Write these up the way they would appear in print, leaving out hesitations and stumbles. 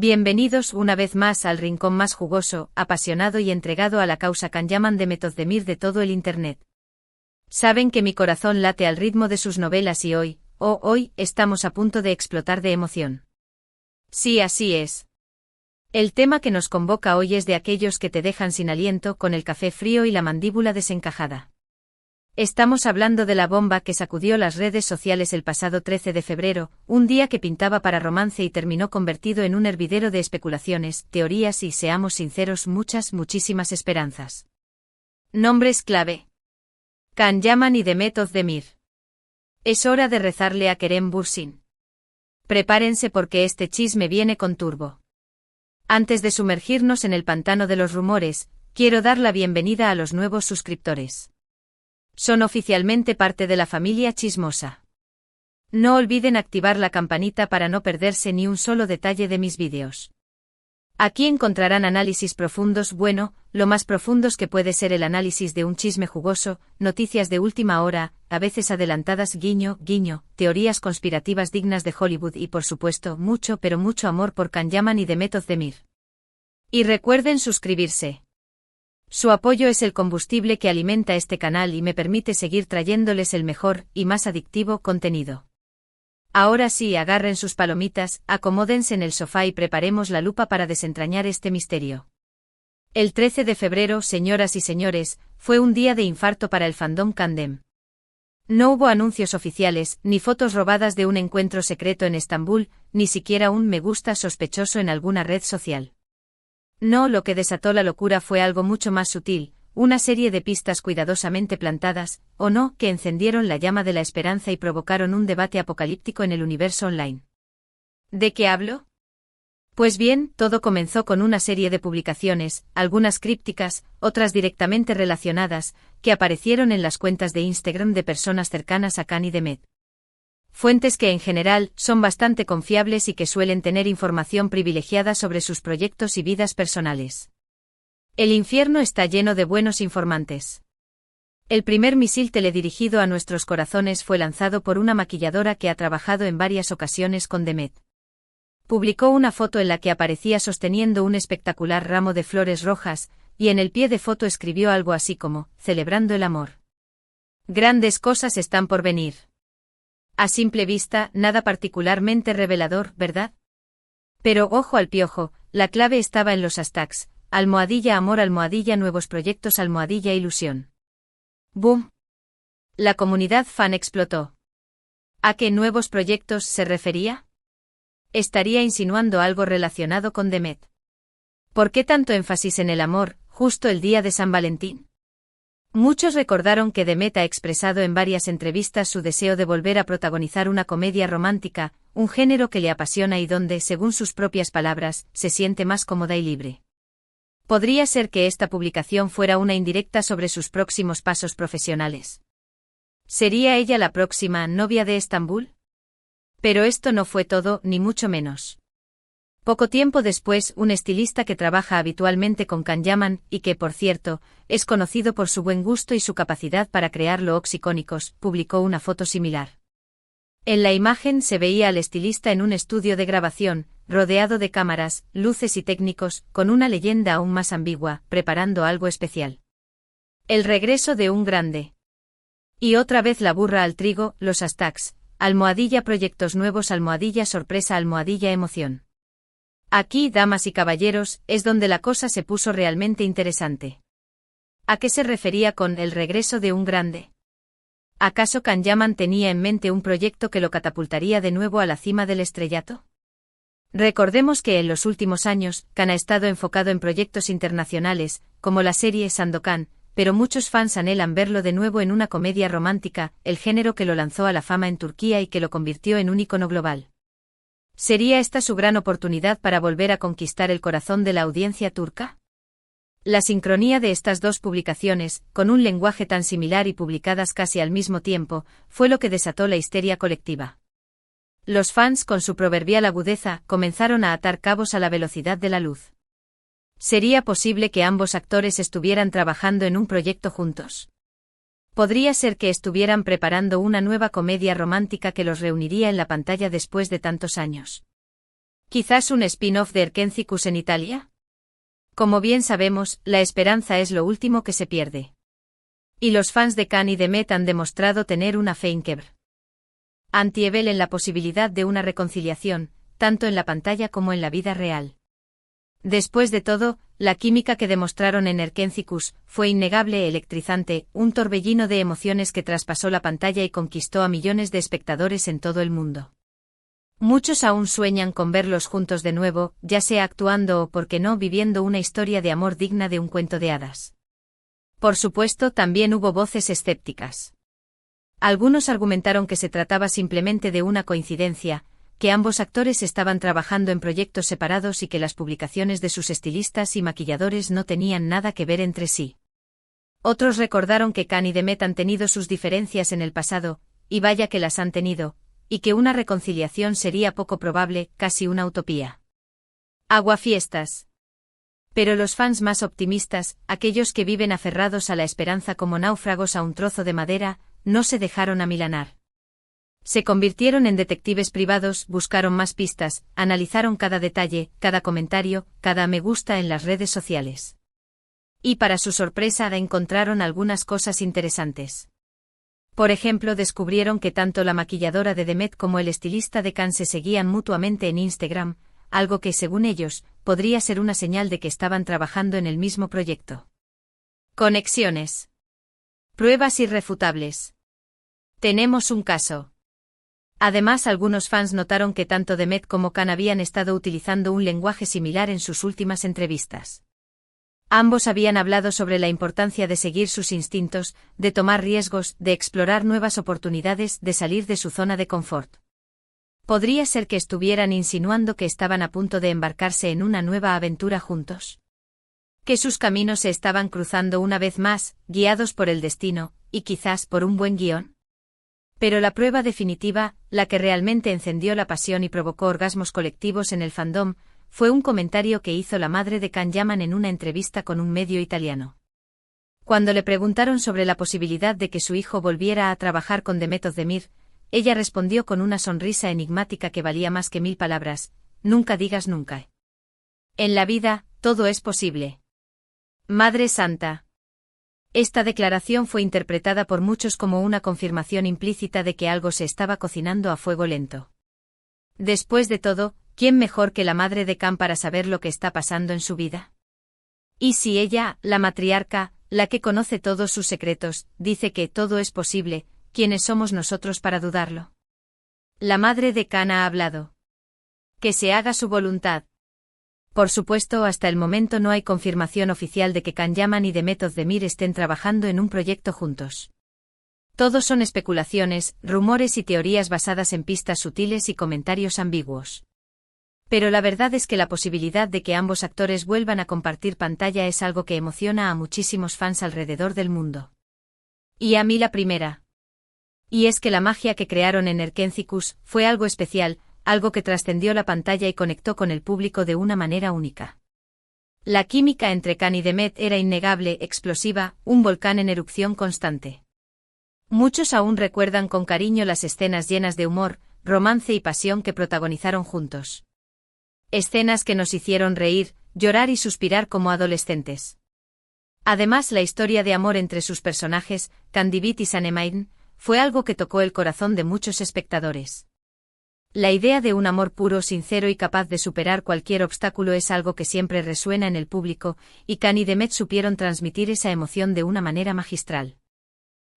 Bienvenidos una vez más al rincón más jugoso, apasionado y entregado a la causa Kanyaman de Metozdemir de todo el Internet. Saben que mi corazón late al ritmo de sus novelas y hoy, estamos a punto de explotar de emoción. Sí, así es. El tema que nos convoca hoy es de aquellos que te dejan sin aliento, con el café frío y la mandíbula desencajada. Estamos hablando de la bomba que sacudió las redes sociales el pasado 13 de febrero, un día que pintaba para romance y terminó convertido en un hervidero de especulaciones, teorías y, seamos sinceros, muchísimas esperanzas. Nombres clave: Kanyaman y Demet Özdemir. Es hora de rezarle a Kerem Bürsin. Prepárense porque este chisme viene con turbo. Antes de sumergirnos en el pantano de los rumores, quiero dar la bienvenida a los nuevos suscriptores. Son oficialmente parte de la familia chismosa. No olviden activar la campanita para no perderse ni un solo detalle de mis vídeos. Aquí encontrarán análisis profundos, lo más profundos que puede ser el análisis de un chisme jugoso, noticias de última hora, a veces adelantadas, guiño, teorías conspirativas dignas de Hollywood y por supuesto mucho amor por Kanyaman y Demet Özdemir. Y recuerden suscribirse. Su apoyo es el combustible que alimenta este canal y me permite seguir trayéndoles el mejor y más adictivo contenido. Ahora sí, agarren sus palomitas, acomódense en el sofá y preparemos la lupa para desentrañar este misterio. El 13 de febrero, señoras y señores, fue un día de infarto para el fandom Kandem. No hubo anuncios oficiales, ni fotos robadas de un encuentro secreto en Estambul, ni siquiera un me gusta sospechoso en alguna red social. No, lo que desató la locura fue algo mucho más sutil, una serie de pistas cuidadosamente plantadas, que encendieron la llama de la esperanza y provocaron un debate apocalíptico en el universo online. ¿De qué hablo? Pues bien, todo comenzó con una serie de publicaciones, algunas crípticas, otras directamente relacionadas, que aparecieron en las cuentas de Instagram de personas cercanas a Kan y Demet. Fuentes que en general son bastante confiables y que suelen tener información privilegiada sobre sus proyectos y vidas personales. El infierno está lleno de buenos informantes. El primer misil teledirigido a nuestros corazones fue lanzado por una maquilladora que ha trabajado en varias ocasiones con Demet. Publicó una foto en la que aparecía sosteniendo un espectacular ramo de flores rojas, y en el pie de foto escribió algo así como, celebrando el amor. Grandes cosas están por venir. A simple vista, nada particularmente revelador, ¿verdad? Pero ojo al piojo, la clave estaba en los hashtags, #amor, #nuevos proyectos, #ilusión. ¡Boom! La comunidad fan explotó. ¿A qué nuevos proyectos se refería? ¿Estaría insinuando algo relacionado con Demet? ¿Por qué tanto énfasis en el amor, justo el día de San Valentín? Muchos recordaron que Demet ha expresado en varias entrevistas su deseo de volver a protagonizar una comedia romántica, un género que le apasiona y donde, según sus propias palabras, se siente más cómoda y libre. ¿Podría ser que esta publicación fuera una indirecta sobre sus próximos pasos profesionales? ¿Sería ella la próxima novia de Estambul? Pero esto no fue todo, ni mucho menos. Poco tiempo después, un estilista que trabaja habitualmente con Kanyaman, y que, por cierto, es conocido por su buen gusto y su capacidad para crear looks icónicos, publicó una foto similar. En la imagen se veía al estilista en un estudio de grabación, rodeado de cámaras, luces y técnicos, con una leyenda aún más ambigua, preparando algo especial. El regreso de un grande. Y otra vez la burra al trigo, los hashtags, #proyectos nuevos, #sorpresa, #emoción. Aquí, damas y caballeros, es donde la cosa se puso realmente interesante. ¿A qué se refería con el regreso de un grande? ¿Acaso Kanyaman tenía en mente un proyecto que lo catapultaría de nuevo a la cima del estrellato? Recordemos que en los últimos años, Kan ha estado enfocado en proyectos internacionales, como la serie Sandokan, pero muchos fans anhelan verlo de nuevo en una comedia romántica, el género que lo lanzó a la fama en Turquía y que lo convirtió en un ícono global. ¿Sería esta su gran oportunidad para volver a conquistar el corazón de la audiencia turca? La sincronía de estas dos publicaciones, con un lenguaje tan similar y publicadas casi al mismo tiempo, fue lo que desató la histeria colectiva. Los fans, con su proverbial agudeza, comenzaron a atar cabos a la velocidad de la luz. ¿Sería posible que ambos actores estuvieran trabajando en un proyecto juntos? Podría ser que estuvieran preparando una nueva comedia romántica que los reuniría en la pantalla después de tantos años. ¿Quizás un spin-off de Erkencicus en Italia? Como bien sabemos, la esperanza es lo último que se pierde. Y los fans de Can y Demet han demostrado tener una fe inquebrantable en la posibilidad de una reconciliación, tanto en la pantalla como en la vida real. Después de todo, la química que demostraron en Erkencicus fue innegable e electrizante, un torbellino de emociones que traspasó la pantalla y conquistó a millones de espectadores en todo el mundo. Muchos aún sueñan con verlos juntos de nuevo, ya sea actuando o, por qué no, viviendo una historia de amor digna de un cuento de hadas. Por supuesto, también hubo voces escépticas. Algunos argumentaron que se trataba simplemente de una coincidencia, que ambos actores estaban trabajando en proyectos separados y que las publicaciones de sus estilistas y maquilladores no tenían nada que ver entre sí. Otros recordaron que Can y Demet han tenido sus diferencias en el pasado, y vaya que las han tenido, y que una reconciliación sería poco probable, casi una utopía. Aguafiestas. Pero los fans más optimistas, aquellos que viven aferrados a la esperanza como náufragos a un trozo de madera, no se dejaron amilanar. Se convirtieron en detectives privados, buscaron más pistas, analizaron cada detalle, cada comentario, cada me gusta en las redes sociales. Y para su sorpresa encontraron algunas cosas interesantes. Por ejemplo, descubrieron que tanto la maquilladora de Demet como el estilista de Can se seguían mutuamente en Instagram, algo que, según ellos, podría ser una señal de que estaban trabajando en el mismo proyecto. Conexiones. Pruebas irrefutables. Tenemos un caso. Además, algunos fans notaron que tanto Demet como Can habían estado utilizando un lenguaje similar en sus últimas entrevistas. Ambos habían hablado sobre la importancia de seguir sus instintos, de tomar riesgos, de explorar nuevas oportunidades, de salir de su zona de confort. ¿Podría ser que estuvieran insinuando que estaban a punto de embarcarse en una nueva aventura juntos? Que sus caminos se estaban cruzando una vez más, guiados por el destino, y quizás por un buen guión. Pero la prueba definitiva, la que realmente encendió la pasión y provocó orgasmos colectivos en el fandom, fue un comentario que hizo la madre de Can Yaman en una entrevista con un medio italiano. Cuando le preguntaron sobre la posibilidad de que su hijo volviera a trabajar con Demet Özdemir, ella respondió con una sonrisa enigmática que valía más que 1000 palabras: nunca digas nunca. En la vida, todo es posible. Madre Santa. Esta declaración fue interpretada por muchos como una confirmación implícita de que algo se estaba cocinando a fuego lento. Después de todo, ¿quién mejor que la madre de Can para saber lo que está pasando en su vida? Y si ella, la matriarca, la que conoce todos sus secretos, dice que todo es posible, ¿quiénes somos nosotros para dudarlo? La madre de Can ha hablado. Que se haga su voluntad. Por supuesto, hasta el momento no hay confirmación oficial de que Can Yaman y Demet Özdemir estén trabajando en un proyecto juntos. Todos son especulaciones, rumores y teorías basadas en pistas sutiles y comentarios ambiguos. Pero la verdad es que la posibilidad de que ambos actores vuelvan a compartir pantalla es algo que emociona a muchísimos fans alrededor del mundo. Y a mí la primera. Y es que la magia que crearon en Erkencicus fue algo especial, algo que trascendió la pantalla y conectó con el público de una manera única. La química entre Can y Demet era innegable, explosiva, un volcán en erupción constante. Muchos aún recuerdan con cariño las escenas llenas de humor, romance y pasión que protagonizaron juntos. Escenas que nos hicieron reír, llorar y suspirar como adolescentes. Además, la historia de amor entre sus personajes, Candivit y Sanemaiden, fue algo que tocó el corazón de muchos espectadores. La idea de un amor puro, sincero y capaz de superar cualquier obstáculo es algo que siempre resuena en el público, y Can y Demet supieron transmitir esa emoción de una manera magistral.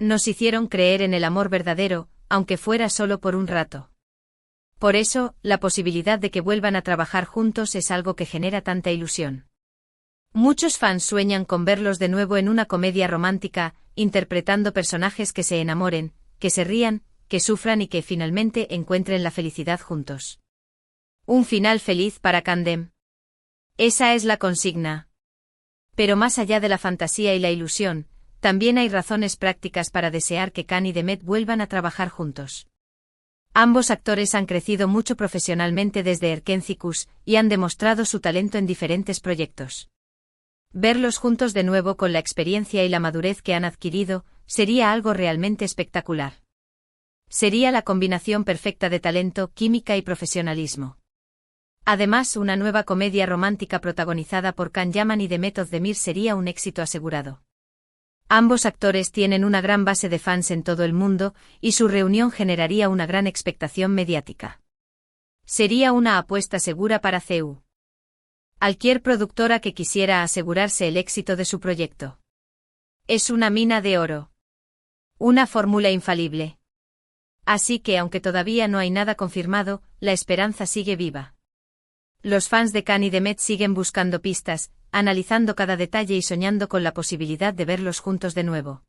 Nos hicieron creer en el amor verdadero, aunque fuera solo por un rato. Por eso, la posibilidad de que vuelvan a trabajar juntos es algo que genera tanta ilusión. Muchos fans sueñan con verlos de nuevo en una comedia romántica, interpretando personajes que se enamoren, que se rían, que sufran y que finalmente encuentren la felicidad juntos. Un final feliz para Candem. Esa es la consigna. Pero más allá de la fantasía y la ilusión, también hay razones prácticas para desear que Can y Demet vuelvan a trabajar juntos. Ambos actores han crecido mucho profesionalmente desde Erkencicus y han demostrado su talento en diferentes proyectos. Verlos juntos de nuevo con la experiencia y la madurez que han adquirido sería algo realmente espectacular. Sería la combinación perfecta de talento, química y profesionalismo. Además, una nueva comedia romántica protagonizada por Can Yaman y Demet Özdemir sería un éxito asegurado. Ambos actores tienen una gran base de fans en todo el mundo, y su reunión generaría una gran expectación mediática. Sería una apuesta segura para CU. Cualquier productora que quisiera asegurarse el éxito de su proyecto. Es una mina de oro. Una fórmula infalible. Así que, aunque todavía no hay nada confirmado, la esperanza sigue viva. Los fans de Can y Demet siguen buscando pistas, analizando cada detalle y soñando con la posibilidad de verlos juntos de nuevo.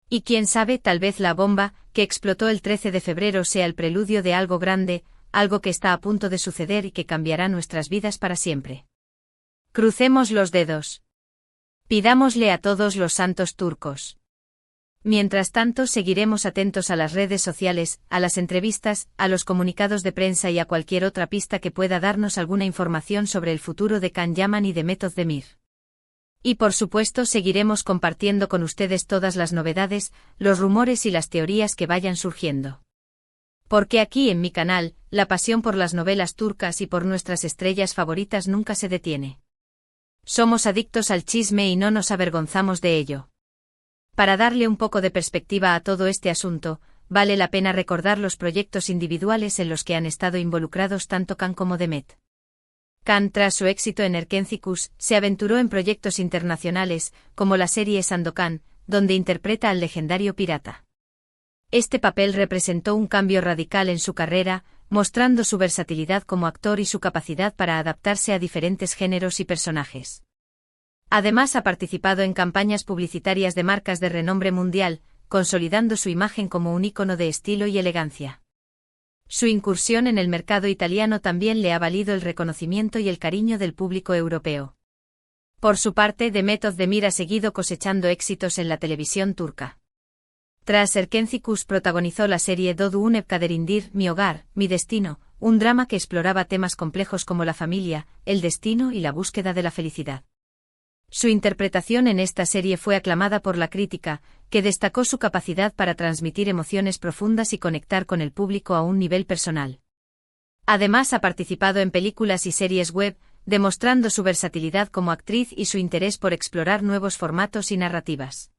Y quién sabe, tal vez la bomba, que explotó el 13 de febrero sea el preludio de algo grande, algo que está a punto de suceder y que cambiará nuestras vidas para siempre. Crucemos los dedos. Pidámosle a todos los santos turcos. Mientras tanto, seguiremos atentos a las redes sociales, a las entrevistas, a los comunicados de prensa y a cualquier otra pista que pueda darnos alguna información sobre el futuro de Can Yaman y Demet Özdemir. Y por supuesto, seguiremos compartiendo con ustedes todas las novedades, los rumores y las teorías que vayan surgiendo. Porque aquí en mi canal, la pasión por las novelas turcas y por nuestras estrellas favoritas nunca se detiene. Somos adictos al chisme y no nos avergonzamos de ello. Para darle un poco de perspectiva a todo este asunto, vale la pena recordar los proyectos individuales en los que han estado involucrados tanto Can como Demet. Can, tras su éxito en Erkencikus, se aventuró en proyectos internacionales, como la serie Sandokan, donde interpreta al legendario pirata. Este papel representó un cambio radical en su carrera, mostrando su versatilidad como actor y su capacidad para adaptarse a diferentes géneros y personajes. Además, ha participado en campañas publicitarias de marcas de renombre mundial, consolidando su imagen como un ícono de estilo y elegancia. Su incursión en el mercado italiano también le ha valido el reconocimiento y el cariño del público europeo. Por su parte, Demet Özdemir ha seguido cosechando éxitos en la televisión turca. Tras Erkencikus protagonizó la serie Doğduğum Kaderindir, Mi hogar, mi destino, un drama que exploraba temas complejos como la familia, el destino y la búsqueda de la felicidad. Su interpretación en esta serie fue aclamada por la crítica, que destacó su capacidad para transmitir emociones profundas y conectar con el público a un nivel personal. Además, ha participado en películas y series web, demostrando su versatilidad como actriz y su interés por explorar nuevos formatos y narrativas.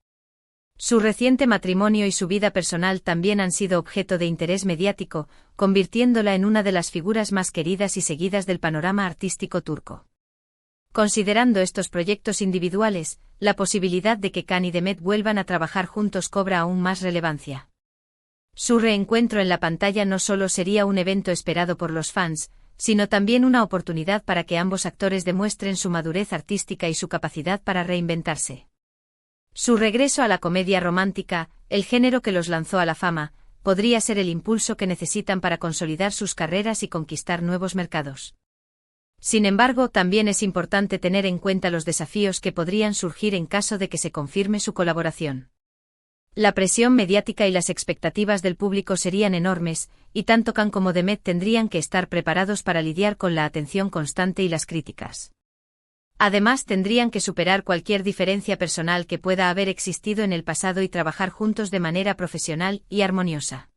Su reciente matrimonio y su vida personal también han sido objeto de interés mediático, convirtiéndola en una de las figuras más queridas y seguidas del panorama artístico turco. Considerando estos proyectos individuales, la posibilidad de que Can y Demet vuelvan a trabajar juntos cobra aún más relevancia. Su reencuentro en la pantalla no solo sería un evento esperado por los fans, sino también una oportunidad para que ambos actores demuestren su madurez artística y su capacidad para reinventarse. Su regreso a la comedia romántica, el género que los lanzó a la fama, podría ser el impulso que necesitan para consolidar sus carreras y conquistar nuevos mercados. Sin embargo, también es importante tener en cuenta los desafíos que podrían surgir en caso de que se confirme su colaboración. La presión mediática y las expectativas del público serían enormes, y tanto Can como Demet tendrían que estar preparados para lidiar con la atención constante y las críticas. Además, tendrían que superar cualquier diferencia personal que pueda haber existido en el pasado y trabajar juntos de manera profesional y armoniosa.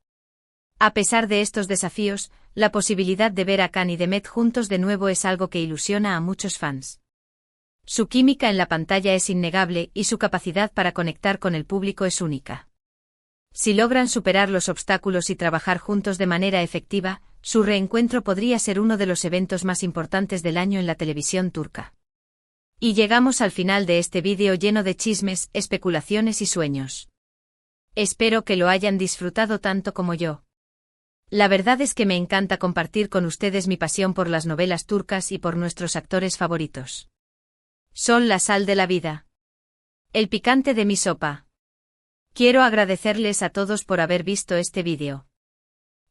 A pesar de estos desafíos, la posibilidad de ver a Can y Demet juntos de nuevo es algo que ilusiona a muchos fans. Su química en la pantalla es innegable y su capacidad para conectar con el público es única. Si logran superar los obstáculos y trabajar juntos de manera efectiva, su reencuentro podría ser uno de los eventos más importantes del año en la televisión turca. Y llegamos al final de este vídeo lleno de chismes, especulaciones y sueños. Espero que lo hayan disfrutado tanto como yo. La verdad es que me encanta compartir con ustedes mi pasión por las novelas turcas y por nuestros actores favoritos. Son la sal de la vida. El picante de mi sopa. Quiero agradecerles a todos por haber visto este vídeo.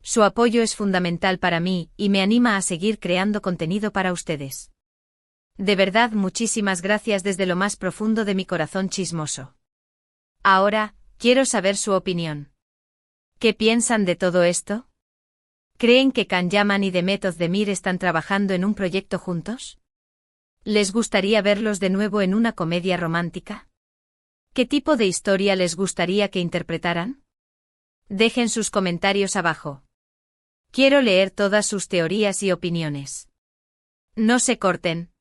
Su apoyo es fundamental para mí y me anima a seguir creando contenido para ustedes. De verdad, muchísimas gracias desde lo más profundo de mi corazón chismoso. Ahora, quiero saber su opinión. ¿Qué piensan de todo esto? ¿Creen que Can Yaman y Demet Özdemir están trabajando en un proyecto juntos? ¿Les gustaría verlos de nuevo en una comedia romántica? ¿Qué tipo de historia les gustaría que interpretaran? Dejen sus comentarios abajo. Quiero leer todas sus teorías y opiniones. No se corten.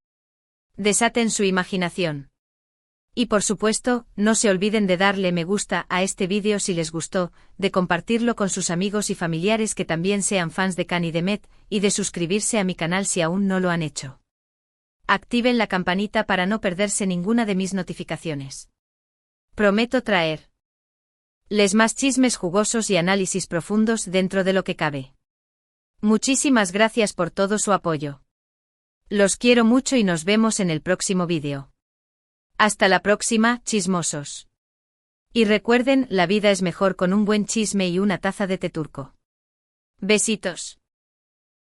Desaten su imaginación. Y por supuesto, no se olviden de darle me gusta a este vídeo si les gustó, de compartirlo con sus amigos y familiares que también sean fans de Can y Demet, y de suscribirse a mi canal si aún no lo han hecho. Activen la campanita para no perderse ninguna de mis notificaciones. Prometo traer les más chismes jugosos y análisis profundos dentro de lo que cabe. Muchísimas gracias por todo su apoyo. Los quiero mucho y nos vemos en el próximo vídeo. Hasta la próxima, chismosos. Y recuerden, la vida es mejor con un buen chisme y una taza de té turco. Besitos.